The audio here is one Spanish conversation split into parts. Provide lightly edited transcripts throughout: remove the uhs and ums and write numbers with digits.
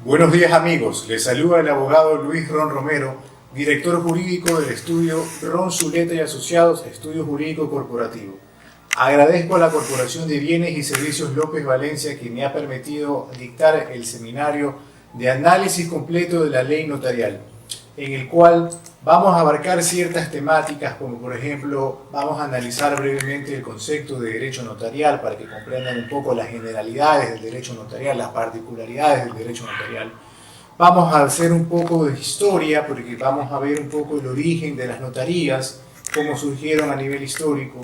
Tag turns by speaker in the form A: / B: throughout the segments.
A: Buenos días amigos, les saluda el abogado Luis Ron Romero, director jurídico del estudio Ron Zuleta y Asociados, Estudio Jurídico Corporativo. Agradezco a la Corporación de Bienes y Servicios López Valencia que me ha permitido dictar el seminario de análisis completo de la ley notarial, en el cual vamos a abarcar ciertas temáticas como por ejemplo vamos a analizar brevemente el concepto de derecho notarial para que comprendan un poco las generalidades del derecho notarial, las particularidades del derecho notarial. Vamos a hacer un poco de historia porque vamos a ver un poco el origen de las notarías, cómo surgieron a nivel histórico.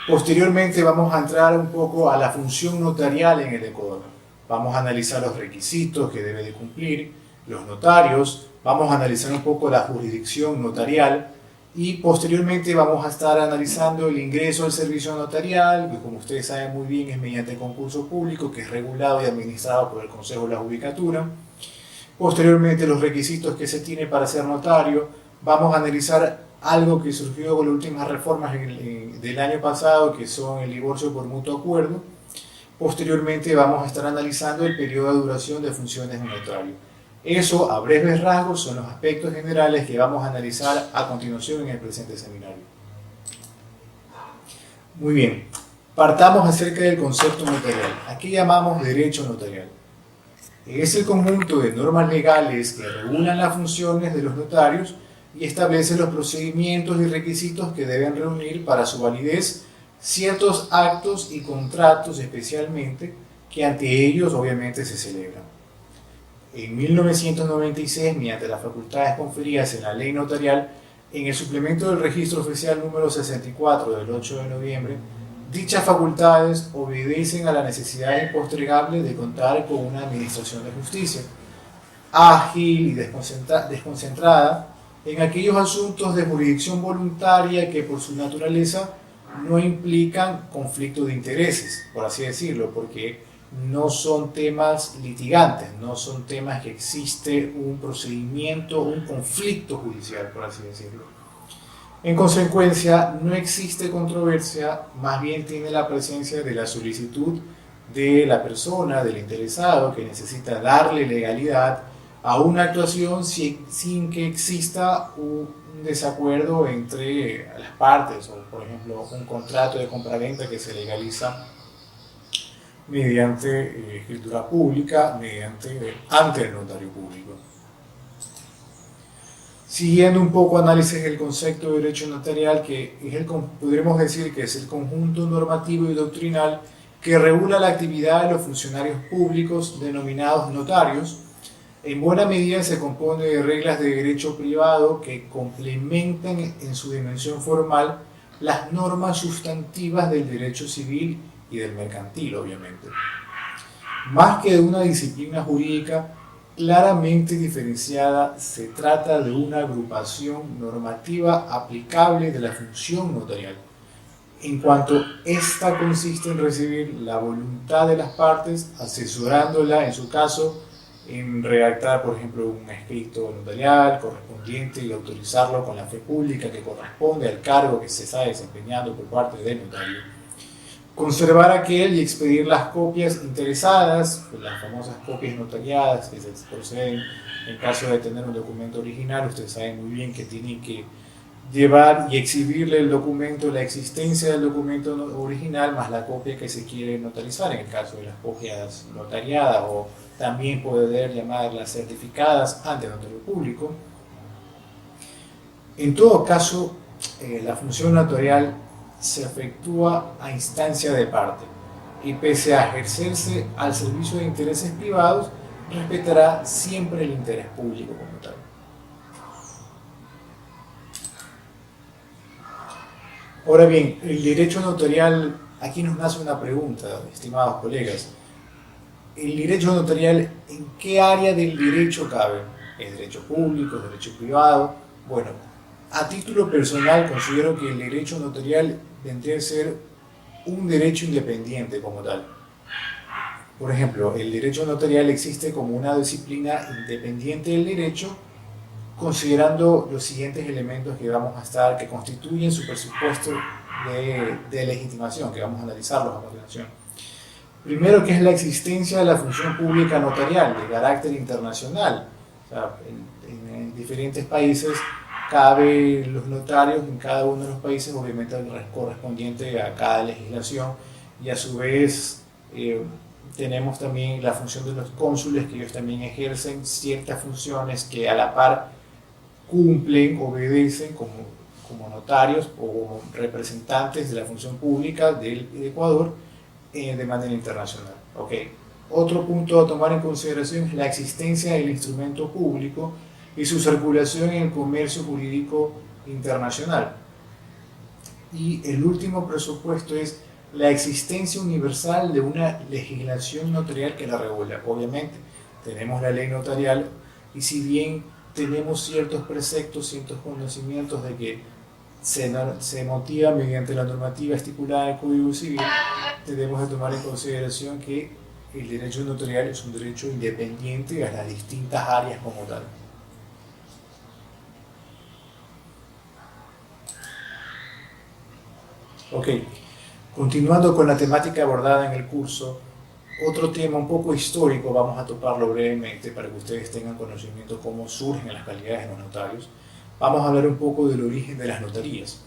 A: Posteriormente vamos a entrar un poco a la función notarial en el Ecuador. Vamos a analizar los requisitos que debe de cumplir los notarios, vamos a analizar un poco la jurisdicción notarial y posteriormente vamos a estar analizando el ingreso al servicio notarial, que como ustedes saben muy bien es mediante concurso público que es regulado y administrado por el Consejo de la Judicatura. Posteriormente los requisitos que se tiene para ser notario. Vamos a analizar algo que surgió con las últimas reformas del año pasado, que son el divorcio por mutuo acuerdo. Posteriormente vamos a estar analizando el periodo de duración de funciones de notario. Eso, a breves rasgos, son los aspectos generales que vamos a analizar a continuación en el presente seminario. Muy bien, partamos acerca del concepto notarial. ¿A qué llamamos derecho notarial? Es el conjunto de normas legales que regulan las funciones de los notarios y establecen los procedimientos y requisitos que deben reunir para su validez ciertos actos y contratos especialmente que ante ellos obviamente se celebran. En 1996, mediante las facultades conferidas en la ley notarial, en el suplemento del registro oficial número 64 del 8 de noviembre, dichas facultades obedecen a la necesidad impostergable de contar con una administración de justicia ágil y desconcentrada en aquellos asuntos de jurisdicción voluntaria que por su naturaleza no implican conflicto de intereses, por así decirlo, porque no son temas litigantes, no son temas que existe un procedimiento, un conflicto judicial, por así decirlo. En consecuencia, no existe controversia, más bien tiene la presencia de la solicitud de la persona, del interesado, que necesita darle legalidad a una actuación sin que exista un desacuerdo entre las partes, o por ejemplo un contrato de compraventa que se legaliza mediante escritura pública, ante el notario público. Siguiendo un poco análisis del concepto de derecho notarial, que es podríamos decir que es el conjunto normativo y doctrinal que regula la actividad de los funcionarios públicos denominados notarios. En buena medida se compone de reglas de derecho privado que complementan en su dimensión formal las normas sustantivas del derecho civil y del mercantil, obviamente. Más que de una disciplina jurídica claramente diferenciada, se trata de una agrupación normativa aplicable de la función notarial, en cuanto ésta consiste en recibir la voluntad de las partes, asesorándola en su caso en redactar, por ejemplo, un escrito notarial correspondiente y autorizarlo con la fe pública que corresponde al cargo que se está desempeñando por parte del notario. Conservar aquel y expedir las copias interesadas, las famosas copias notariadas que se proceden en caso de tener un documento original. Ustedes saben muy bien que tienen que llevar y exhibirle el documento, la existencia del documento original más la copia que se quiere notarizar en el caso de las copias notariadas, o también poder llamarlas certificadas ante el notario público. En todo caso, la función notarial se efectúa a instancia de parte y pese a ejercerse al servicio de intereses privados, respetará siempre el interés público como tal. Ahora bien, el derecho notarial, aquí nos nace una pregunta, estimados colegas. ¿El derecho notarial en qué área del derecho cabe? ¿Es derecho público, es derecho privado? Bueno, a título personal considero que el derecho notarial vendría a ser un derecho independiente como tal. Por ejemplo, el derecho notarial existe como una disciplina independiente del derecho, considerando los siguientes elementos que constituyen su presupuesto de legitimación, que vamos a analizarlos a continuación. Primero, que es la existencia de la función pública notarial de carácter internacional. O sea, en diferentes países cabe los notarios en cada uno de los países, obviamente correspondiente a cada legislación, y a su vez tenemos también la función de los cónsules, que ellos también ejercen ciertas funciones que a la par cumplen, obedecen como notarios o como representantes de la función pública del Ecuador de manera internacional. Okay. Otro punto a tomar en consideración es la existencia del instrumento público y su circulación en el comercio jurídico internacional. Y el último presupuesto es la existencia universal de una legislación notarial que la regula. Obviamente, tenemos la ley notarial, y si bien tenemos ciertos preceptos, ciertos conocimientos de que se motiva mediante la normativa estipulada en el Código Civil, debemos de tomar en consideración que el derecho notarial es un derecho independiente a las distintas áreas como tal. Ok, continuando con la temática abordada en el curso, otro tema un poco histórico, vamos a toparlo brevemente para que ustedes tengan conocimiento de cómo surgen las calidades de los notarios. Vamos a hablar un poco del origen de las notarías.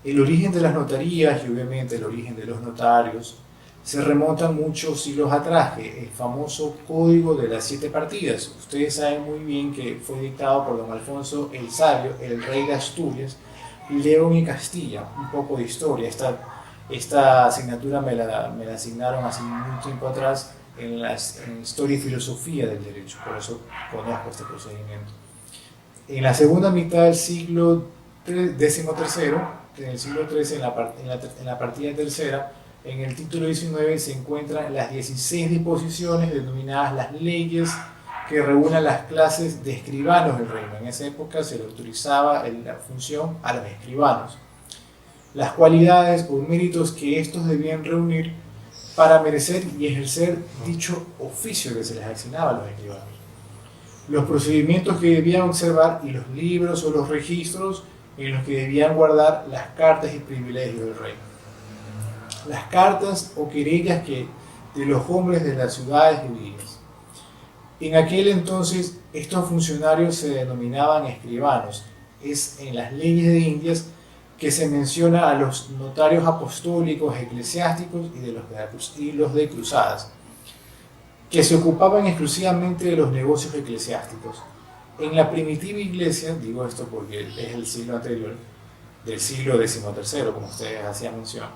A: El origen de las notarías y obviamente el origen de los notarios se remontan muchos siglos atrás, el famoso Código de las 7 partidas. Ustedes saben muy bien que fue dictado por don Alfonso el Sabio, el rey de Asturias, León y Castilla. Un poco de historia. Esta asignatura me la asignaron hace un tiempo atrás en Historia y Filosofía del Derecho, por eso conozco este procedimiento. En la segunda mitad del siglo XIII, en el siglo XIII, en la partida tercera, en el título 19 se encuentran las 16 disposiciones denominadas las leyes que regulan las clases de escribanos del reino. En esa época se le autorizaba la función a los escribanos, las cualidades o méritos que estos debían reunir para merecer y ejercer dicho oficio que se les asignaba a los escribanos, los procedimientos que debían observar y los libros o los registros en los que debían guardar las cartas y privilegios del rey, las cartas o querellas de los hombres de las ciudades y villas. En aquel entonces estos funcionarios se denominaban escribanos. Es en las leyes de Indias que se menciona a los notarios apostólicos, eclesiásticos y los de cruzadas, que se ocupaban exclusivamente de los negocios eclesiásticos. En la primitiva iglesia, digo esto porque es el siglo anterior, del siglo XIII, como ustedes hacían mención,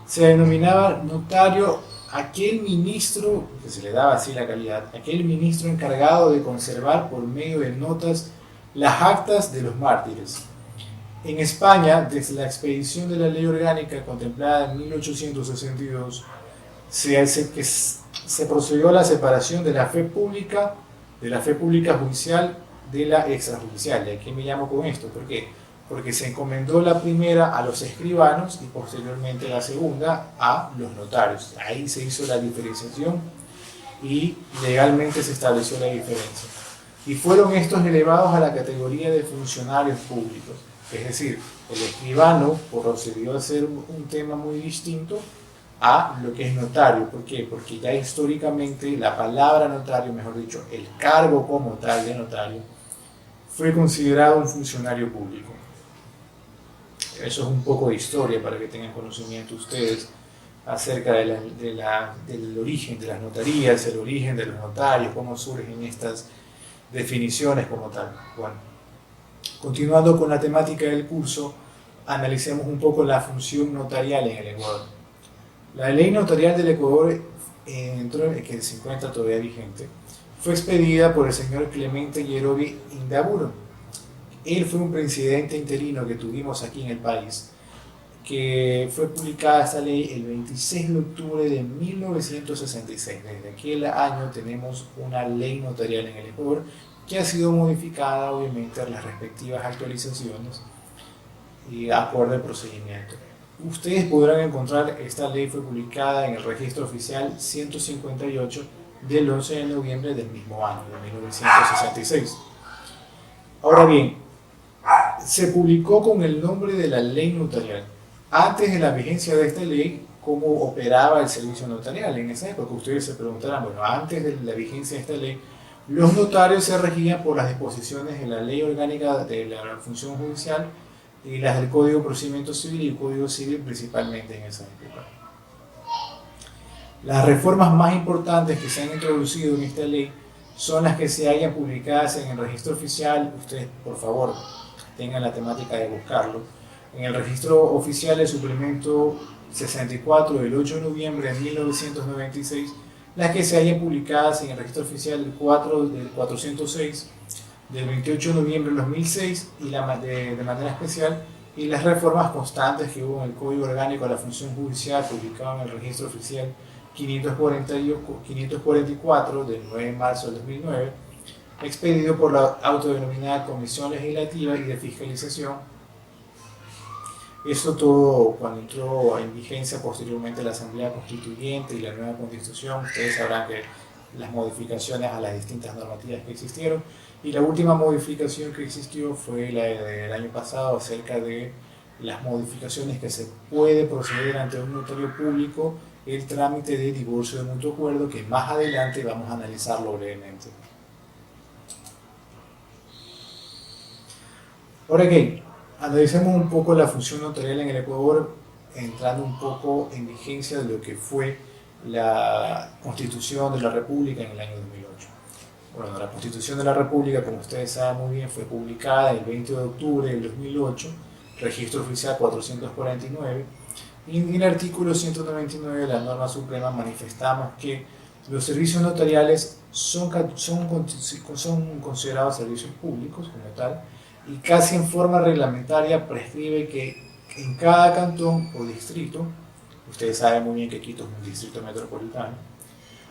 A: se denominaba notario aquel ministro, que se le daba así la calidad, aquel ministro encargado de conservar por medio de notas las actas de los mártires. En España, desde la expedición de la ley orgánica contemplada en 1862, se procedió a la separación de la fe pública judicial de la extrajudicial. ¿Y a qué me llamo con esto? ¿Por qué? Porque se encomendó la primera a los escribanos y posteriormente la segunda a los notarios. Ahí se hizo la diferenciación y legalmente se estableció la diferencia. Y fueron estos elevados a la categoría de funcionarios públicos. Es decir, el escribano procedió a ser un tema muy distinto a lo que es notario. ¿Por qué? Porque ya históricamente la palabra notario, mejor dicho, el cargo como tal de notario, fue considerado un funcionario público. Eso es un poco de historia para que tengan conocimiento ustedes acerca del origen de las notarías, el origen de los notarios, cómo surgen estas definiciones como tal. Bueno, continuando con la temática del curso, analicemos un poco la función notarial en el Ecuador. La ley notarial del Ecuador, que se encuentra todavía vigente, fue expedida por el señor Clemente Yerovi Indaburo. Él fue un presidente interino que tuvimos aquí en el país, que fue publicada esta ley el 26 de octubre de 1966. Desde aquel año tenemos una ley notarial en el Ecuador que ha sido modificada obviamente a las respectivas actualizaciones y acorde al procedimiento. Ustedes podrán encontrar, esta ley fue publicada en el registro oficial 158 del 11 de noviembre del mismo año, de 1966. Ahora bien, se publicó con el nombre de la ley notarial. Antes de la vigencia de esta ley, cómo operaba el servicio notarial en esa época. Ustedes se preguntarán, bueno, antes de la vigencia de esta ley, los notarios se regían por las disposiciones de la Ley Orgánica de la Función Judicial y las del Código de Procedimiento Civil y el Código Civil principalmente en esa época. Las reformas más importantes que se han introducido en esta ley son las que se hayan publicadas en el registro oficial. Ustedes, por favor, tengan la temática de buscarlo. En el registro oficial del suplemento 64 del 8 de noviembre de 1996, las que se hayan publicadas en el registro oficial del 406 del 28 de noviembre de 2006 y de manera especial, y las reformas constantes que hubo en el Código Orgánico de la Función Judicial publicado en el registro oficial 544 del 9 de marzo del 2009, expedido por la autodenominada Comisión Legislativa y de Fiscalización. Esto todo cuando entró en vigencia posteriormente la Asamblea Constituyente y la nueva Constitución. Ustedes sabrán que las modificaciones a las distintas normativas que existieron, y la última modificación que existió fue la del año pasado acerca de las modificaciones que se puede proceder ante un notario público, el trámite de divorcio de mutuo acuerdo, que más adelante vamos a analizarlo brevemente. Ahora que analicemos un poco la función notarial en el Ecuador, entrando un poco en vigencia de lo que fue la Constitución de la República en el año 2008. Bueno, la Constitución de la República, como ustedes saben muy bien, fue publicada el 20 de octubre del 2008, registro oficial 449, y en el artículo 199 de la norma suprema manifestamos que los servicios notariales son considerados servicios públicos como tal, y casi en forma reglamentaria prescribe que en cada cantón o distrito, ustedes saben muy bien que Quito es un distrito metropolitano,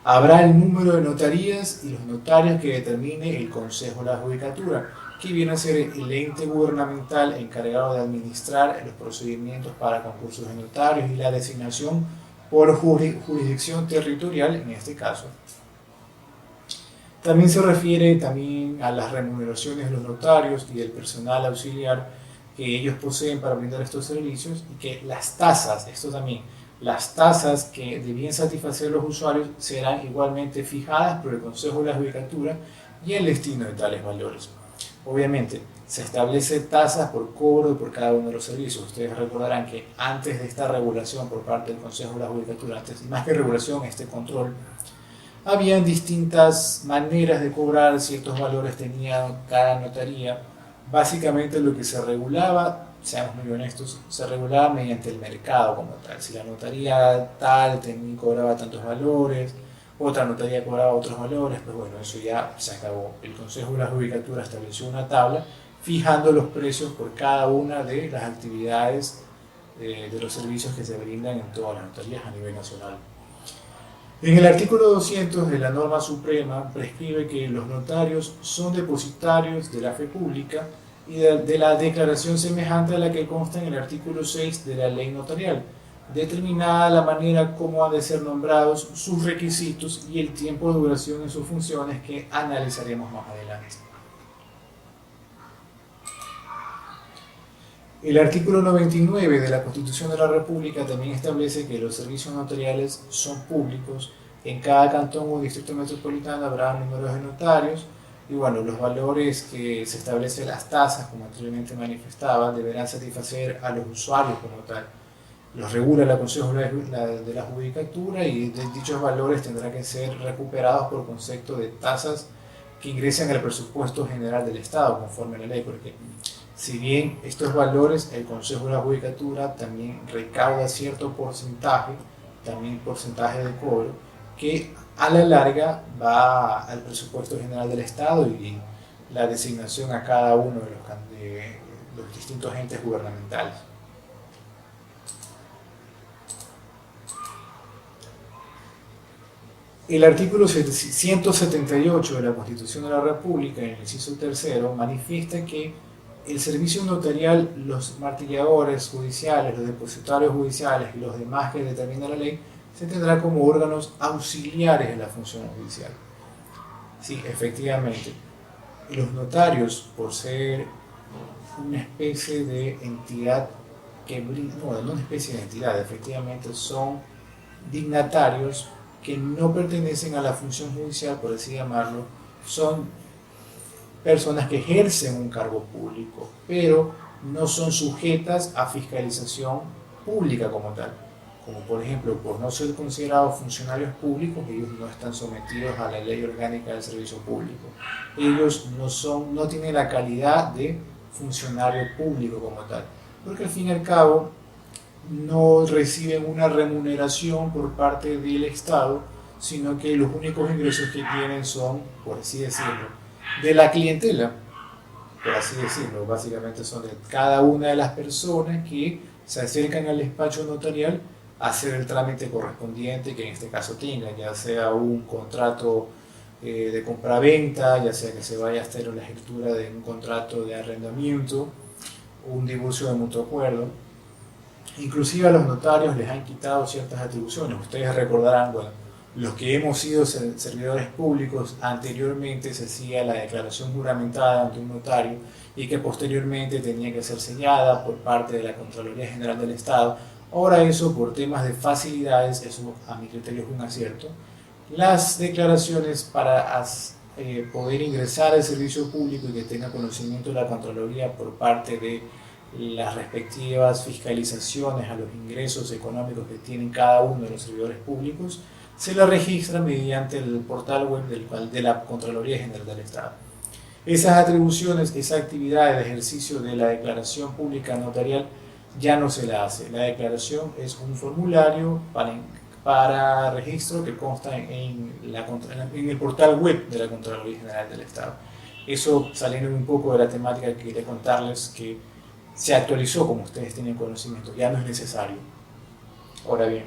A: habrá el número de notarías y los notarios que determine el Consejo de la Judicatura, que viene a ser el ente gubernamental encargado de administrar los procedimientos para concursos de notarios y la designación por jurisdicción territorial en este caso. También se refiere también a las remuneraciones de los notarios y del personal auxiliar que ellos poseen para brindar estos servicios, y que las tasas, esto también, las tasas que debían satisfacer los usuarios serán igualmente fijadas por el Consejo de la Judicatura y el destino de tales valores. Obviamente, se establece tasas por cobro por cada uno de los servicios. Ustedes recordarán que antes de esta regulación por parte del Consejo de la Judicatura, antes, más que regulación, este control, habían distintas maneras de cobrar, ciertos valores tenía cada notaría. Básicamente lo que se regulaba, seamos muy honestos, se regulaba mediante el mercado como tal. Si la notaría tal cobraba tantos valores, otra notaría cobraba otros valores, pues bueno, eso ya se acabó. El Consejo de la Judicatura estableció una tabla fijando los precios por cada una de las actividades de los servicios que se brindan en todas las notarías a nivel nacional. En el artículo 200 de la norma suprema prescribe que los notarios son depositarios de la fe pública y de la declaración semejante a la que consta en el artículo 6 de la ley notarial, determinada la manera como han de ser nombrados, sus requisitos y el tiempo de duración en sus funciones, que analizaremos más adelante. El artículo 99 de la Constitución de la República también establece que los servicios notariales son públicos. En cada cantón o distrito metropolitano habrá números de notarios, y bueno, los valores que se establecen, las tasas, como anteriormente manifestaba, deberán satisfacer a los usuarios como tal. Los regula el Consejo de la Judicatura, y dichos valores tendrán que ser recuperados por concepto de tasas que ingresen al presupuesto general del Estado conforme a la ley, porque si bien estos valores, el Consejo de la Judicatura también recauda cierto porcentaje, también porcentaje de cobro, que a la larga va al presupuesto general del Estado y la designación a cada uno de los distintos entes gubernamentales. El artículo 178 de la Constitución de la República, en el inciso tercero, manifiesta que el servicio notarial, los martilladores judiciales, los depositarios judiciales y los demás que determina la ley, se tendrá como órganos auxiliares de la función judicial. Sí, efectivamente, los notarios, por ser una especie de entidad no una especie de entidad, efectivamente son dignatarios que no pertenecen a la función judicial, por así llamarlo, son personas que ejercen un cargo público, pero no son sujetas a fiscalización pública como tal. Como por ejemplo, por no ser considerados funcionarios públicos, ellos no están sometidos a la ley orgánica del servicio público. Ellos no tienen la calidad de funcionario público como tal, porque al fin y al cabo no reciben una remuneración por parte del Estado, sino que los únicos ingresos que tienen son, por así decirlo, de la clientela, por así decirlo. Básicamente son de cada una de las personas que se acercan al despacho notarial a hacer el trámite correspondiente que en este caso tengan, ya sea un contrato de compra-venta, ya sea que se vaya a hacer la escritura de un contrato de arrendamiento, un divorcio de mutuo acuerdo. Inclusive a los notarios les han quitado ciertas atribuciones. Ustedes recordarán, bueno, los que hemos sido servidores públicos, anteriormente se hacía la declaración juramentada ante un notario y que posteriormente tenía que ser sellada por parte de la Contraloría General del Estado. Ahora eso, por temas de facilidades, eso a mi criterio es un acierto. Las declaraciones para poder ingresar al servicio público y que tenga conocimiento de la Contraloría por parte de las respectivas fiscalizaciones a los ingresos económicos que tienen cada uno de los servidores públicos, se la registra mediante el portal web de la Contraloría General del Estado. Esas atribuciones, esa actividad de ejercicio de la declaración pública notarial ya no se la hace. La declaración es un formulario para registro que consta en el portal web de la Contraloría General del Estado. Eso, saliendo un poco de la temática que quería contarles, que se actualizó, como ustedes tienen conocimiento, ya no es necesario. Ahora bien,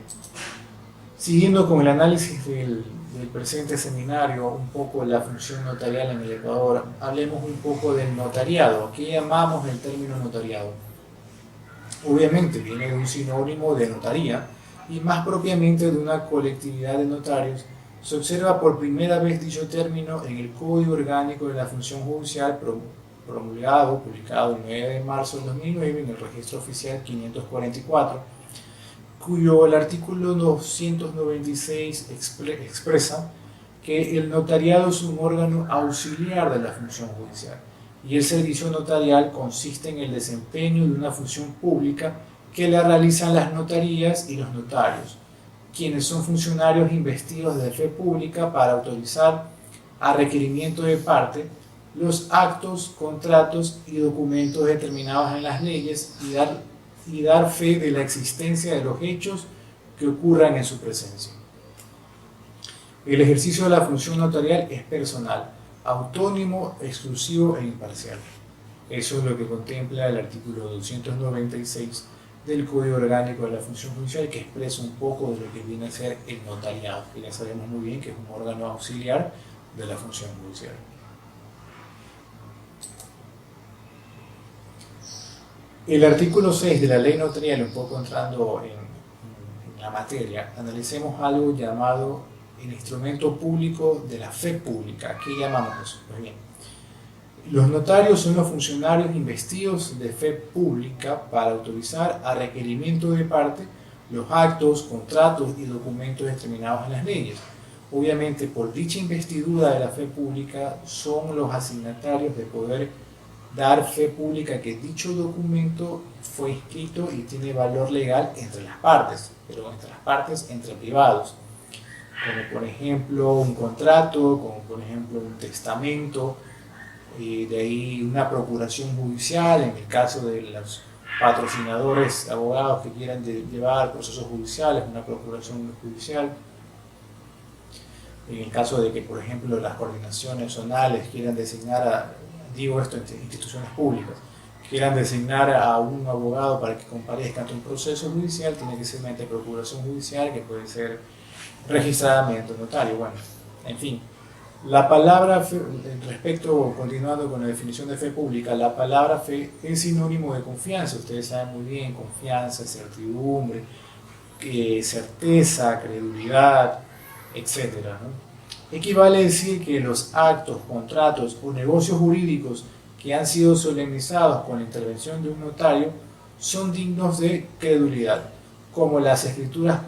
A: siguiendo con el análisis del presente seminario, un poco la función notarial en el Ecuador, hablemos un poco del notariado. ¿Qué llamamos el término notariado? Obviamente viene de un sinónimo de notaría y más propiamente de una colectividad de notarios. Se observa por primera vez dicho término en el Código Orgánico de la Función Judicial publicado el 9 de marzo de 2009 en el Registro Oficial 544, cuyo el artículo 296 expresa que el notariado es un órgano auxiliar de la función judicial y el servicio notarial consiste en el desempeño de una función pública que la realizan las notarías y los notarios, quienes son funcionarios investidos de fe pública para autorizar a requerimiento de parte los actos, contratos y documentos determinados en las leyes y dar fe de la existencia de los hechos que ocurran en su presencia. El ejercicio de la función notarial es personal, autónomo, exclusivo e imparcial. Eso es lo que contempla el artículo 296 del Código Orgánico de la Función Judicial, que expresa un poco de lo que viene a ser el notariado, que ya sabemos muy bien que es un órgano auxiliar de la función judicial. El artículo 6 de la ley notarial, un poco entrando en la materia, analicemos algo llamado el instrumento público de la fe pública. ¿Qué llamamos eso? Pues bien, los notarios son los funcionarios investidos de fe pública para autorizar a requerimiento de parte los actos, contratos y documentos determinados en las leyes. Obviamente, por dicha investidura de la fe pública, son los asignatarios de poder dar fe pública que dicho documento fue escrito y tiene valor legal entre las partes, pero entre las partes, entre privados, como por ejemplo un contrato, como por ejemplo un testamento, y de ahí una procuración judicial en el caso de los patrocinadores, abogados que quieran llevar procesos judiciales, una procuración judicial. En el caso de que, por ejemplo, las coordinaciones zonales quieran designar digo esto en instituciones públicas, quieran designar a un abogado para que comparezca ante un proceso judicial, tiene que ser mediante procuración judicial, que puede ser registrada mediante un notario. Bueno, en fin, la palabra fe, continuando con la definición de fe pública, la palabra fe es sinónimo de confianza. Ustedes saben muy bien, confianza, certidumbre, certeza, credulidad, etc., ¿no? Equivale a decir que los actos, contratos o negocios jurídicos que han sido solemnizados con la intervención de un notario son dignos de credulidad, como las escrituras